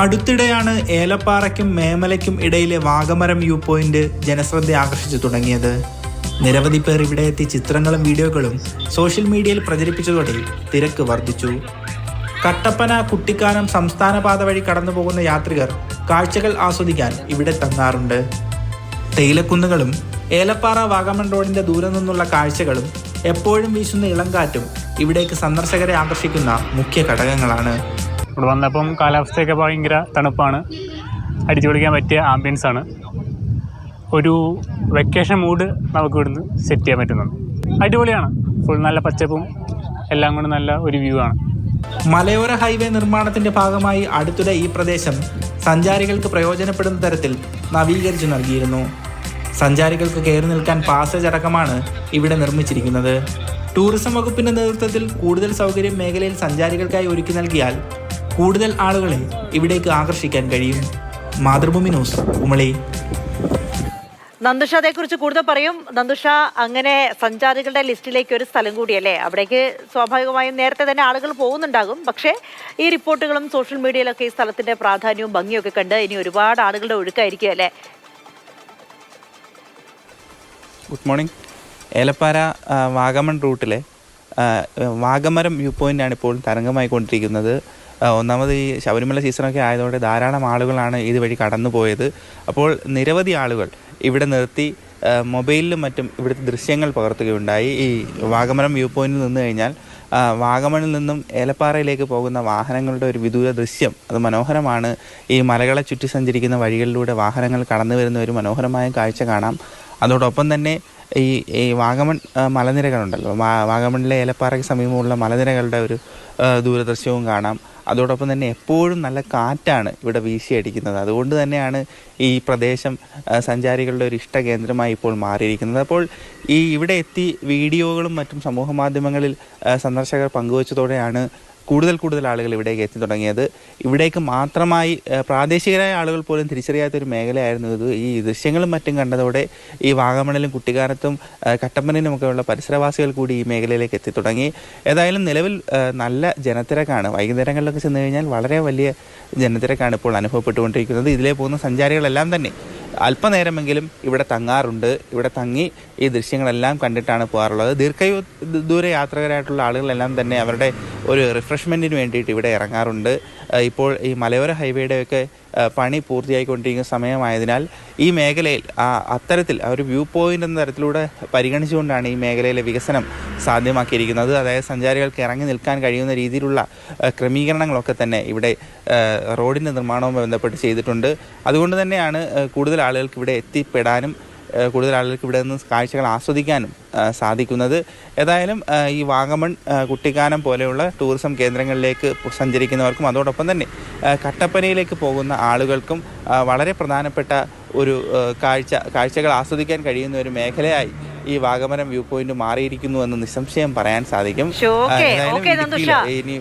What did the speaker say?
അടുത്തിടെയാണ് ഏലപ്പാറയ്ക്കും മേമലയ്ക്കും ഇടയിലെ വാഗമരം view point ജനശ്രദ്ധ ആകർഷിച്ചു തുടങ്ങിയത്. നിരവധി പേർ ഇവിടെ എത്തി ചിത്രങ്ങളും വീഡിയോകളും സോഷ്യൽ മീഡിയയിൽ പ്രചരിപ്പിച്ചതോടെ തിരക്ക് വർദ്ധിച്ചു. കട്ടപ്പന കുട്ടിക്കാനം സംസ്ഥാന പാത വഴി കടന്നു പോകുന്ന യാത്രികർ കാഴ്ചകൾ ആസ്വദിക്കാൻ ഇവിടെ തങ്ങാറുണ്ട്. തേയിലക്കുന്നുകളും ഏലപ്പാറ വാഗമൺ റോഡിന്റെ ദൂരെ നിന്നുള്ള കാഴ്ചകളും എപ്പോഴും വീശുന്ന ഇളംകാറ്റും ഇവിടേക്ക് സന്ദർശകരെ ആകർഷിക്കുന്ന മുഖ്യ ഘടകങ്ങളാണ്. ഇവിടെ വന്നപ്പം കാലാവസ്ഥയൊക്കെ ഭയങ്കര തണുപ്പാണ്, അടിച്ചു പൊളിക്കാൻ പറ്റിയ ആംബിയൻസ് ആണ്. ഒരു വെക്കേഷൻ മൂഡ് നമുക്ക് ഇവിടുന്ന് സെറ്റ് ചെയ്യാൻ പറ്റുന്നുണ്ട്. അടിപൊളിയാണ്, ഫുൾ നല്ല പച്ചപ്പും എല്ലാം കൊണ്ട് നല്ല ഒരു വ്യൂ ആണ്. മലയോര ഹൈവേ നിർമ്മാണത്തിന്റെ ഭാഗമായി അടുത്തിടെ ഈ പ്രദേശം സഞ്ചാരികൾക്ക് പ്രയോജനപ്പെടുന്ന തരത്തിൽ നവീകരിച്ചു നൽകിയിരുന്നു. സഞ്ചാരികൾക്ക് കയറി നിൽക്കാൻ പാസേജ് അടക്കമാണ് ഇവിടെ നിർമ്മിച്ചിരിക്കുന്നത്. ടൂറിസം വകുപ്പിന്റെ നേതൃത്വത്തിൽ കൂടുതൽ സൗകര്യം മേഖലയിൽ സഞ്ചാരികൾക്കായി ഒരുക്കി നൽകിയാൽ കൂടുതൽ ആളുകളെ ഇവിടേക്ക് ആകർഷിക്കാൻ കഴിയും. മാതൃഭൂമി ന്യൂസ്, കുമളി. നന്ദുഷ അതേക്കുറിച്ച് കൂടുതൽ പറയും. നന്ദുഷ, അങ്ങനെ സഞ്ചാരികളുടെ ലിസ്റ്റിലേക്ക് ഒരു സ്ഥലം കൂടിയല്ലേ? അവിടേക്ക് സ്വാഭാവികമായും നേരത്തെ തന്നെ ആളുകൾ പോകുന്നുണ്ടാകും. പക്ഷേ ഈ റിപ്പോർട്ടുകളും സോഷ്യൽ മീഡിയയിലൊക്കെ ഈ സ്ഥലത്തിന്റെ പ്രാധാന്യവും ഭംഗിയൊക്കെ കണ്ട് ഇനി ഒരുപാട് ആളുകളുടെ ഒഴുക്കായിരിക്കും അല്ലേ? Good morning. ഏലപ്പാറ വാഗമൺ റൂട്ടിലെ വാഗമരം വ്യൂ പോയിൻ്റാണ് ഇപ്പോൾ തരംഗമായിക്കൊണ്ടിരിക്കുന്നത്. ഒന്നാമത് ഈ ശബരിമല സീസണൊക്കെ ആയതോടെ ധാരാളം ആളുകളാണ് ഇതുവഴി കടന്നു പോയത്. അപ്പോൾ നിരവധി ആളുകൾ ഇവിടെ നിർത്തി മൊബൈലിലും മറ്റും ഇവിടുത്തെ ദൃശ്യങ്ങൾ പകർത്തുകയുണ്ടായി. ഈ വാഗമരം വ്യൂ പോയിന്റിൽ നിന്ന് കഴിഞ്ഞാൽ വാഗമണിൽ നിന്നും ഏലപ്പാറയിലേക്ക് പോകുന്ന വാഹനങ്ങളുടെ ഒരു വിദൂര ദൃശ്യം, അത് മനോഹരമാണ്. ഈ മലകളെ ചുറ്റി സഞ്ചരിക്കുന്ന വഴികളിലൂടെ വാഹനങ്ങൾ കടന്നു വരുന്ന ഒരു മനോഹരമായ കാഴ്ച കാണാം. അതോടൊപ്പം തന്നെ ഈ വാഗമൺ മലനിരകളുണ്ടല്ലോ, വാഗമണിലെ ഏലപ്പാറയ്ക്ക് സമീപമുള്ള മലനിരകളുടെ ഒരു ദൂരദൃശ്യവും കാണാം. അതോടൊപ്പം തന്നെ എപ്പോഴും നല്ല കാറ്റാണ് ഇവിടെ വീശിയടിക്കുന്നത്. അതുകൊണ്ട് തന്നെയാണ് ഈ പ്രദേശം സഞ്ചാരികളുടെ ഒരു ഇഷ്ട കേന്ദ്രമായി ഇപ്പോൾ മാറിയിരിക്കുന്നത്. അപ്പോൾ ഇവിടെ എത്തി വീഡിയോകളും മറ്റും സമൂഹ മാധ്യമങ്ങളിൽ സന്ദർശകർ പങ്കുവച്ചതോടെയാണ് കൂടുതൽ ആളുകൾ ഇവിടേക്ക് എത്തി തുടങ്ങിയത്. ഇവിടേക്ക് മാത്രമായി പ്രാദേശികരായ ആളുകൾ പോലും തിരിച്ചറിയാത്തൊരു മേഖലയായിരുന്നു ഇത്. ഈ ദൃശ്യങ്ങളും മറ്റും കണ്ടതോടെ ഈ വാഗമണിലും കുട്ടിക്കാനത്തും കട്ടപ്പനയിലുമൊക്കെയുള്ള പരിസരവാസികൾ കൂടി ഈ മേഖലയിലേക്ക് എത്തി തുടങ്ങി. ഏതായാലും നിലവിൽ നല്ല ജനത്തിരക്കാണ്. വൈകുന്നേരങ്ങളിലൊക്കെ ചെന്ന് കഴിഞ്ഞാൽ വളരെ വലിയ ജനത്തിരക്കാണ് ഇപ്പോൾ അനുഭവപ്പെട്ടുകൊണ്ടിരിക്കുന്നത്. ഇതിലേ പോകുന്ന സഞ്ചാരികളെല്ലാം തന്നെ അല്പനേരമെങ്കിലും ഇവിടെ തങ്ങാറുണ്ട്. ഇവിടെ തങ്ങി ഈ ദൃശ്യങ്ങളെല്ലാം കണ്ടിട്ടാണ് പോകാറുള്ളത്. ദൂര യാത്രികരായിട്ടുള്ള ആളുകളെല്ലാം തന്നെ അവരുടെ ഒരു റിഫ്രഷ്മെൻറ്റിന് വേണ്ടിയിട്ട് ഇവിടെ ഇറങ്ങാറുണ്ട്. ഇപ്പോൾ ഈ മലയോര ഹൈവേയുടെയൊക്കെ പണി പൂർത്തിയായിക്കൊണ്ടിരിക്കുന്ന സമയമായതിനാൽ ഈ മേഖലയിൽ അത്തരത്തിൽ ഒരു വ്യൂ പോയിൻ്റ് എന്ന തരത്തിലൂടെ പരിഗണിച്ചുകൊണ്ടാണ് ഈ മേഖലയിലെ വികസനം സാധ്യമാക്കിയിരിക്കുന്നത്. അതായത് സഞ്ചാരികൾക്ക് ഇറങ്ങി നിൽക്കാൻ കഴിയുന്ന രീതിയിലുള്ള ക്രമീകരണങ്ങളൊക്കെ തന്നെ ഇവിടെ റോഡിൻ്റെ നിർമ്മാണവുമായി ബന്ധപ്പെട്ട് ചെയ്തിട്ടുണ്ട്. അതുകൊണ്ട് തന്നെയാണ് കൂടുതൽ ആളുകൾക്ക് ഇവിടെ എത്തിപ്പെടാനും കൂടുതൽ ആളുകൾക്ക് ഇവിടെ നിന്ന് കാഴ്ചകൾ ആസ്വദിക്കാനും സാധിക്കുന്നത്. ഏതായാലും ഈ വാഗമൺ, കുട്ടിക്കാനം പോലെയുള്ള ടൂറിസം കേന്ദ്രങ്ങളിലേക്ക് സഞ്ചരിക്കുന്നവർക്കും അതോടൊപ്പം തന്നെ കട്ടപ്പനയിലേക്ക് പോകുന്ന ആളുകൾക്കും വളരെ പ്രധാനപ്പെട്ട ഒരു കാഴ്ചകൾ ആസ്വദിക്കാൻ കഴിയുന്ന ഒരു മേഖലയായി ഈ വാഗമരം വ്യൂ പോയിന്റ് മാറിയിരിക്കുന്നു എന്ന് നിസ്സംശയം പറയാൻ സാധിക്കും. ഇനി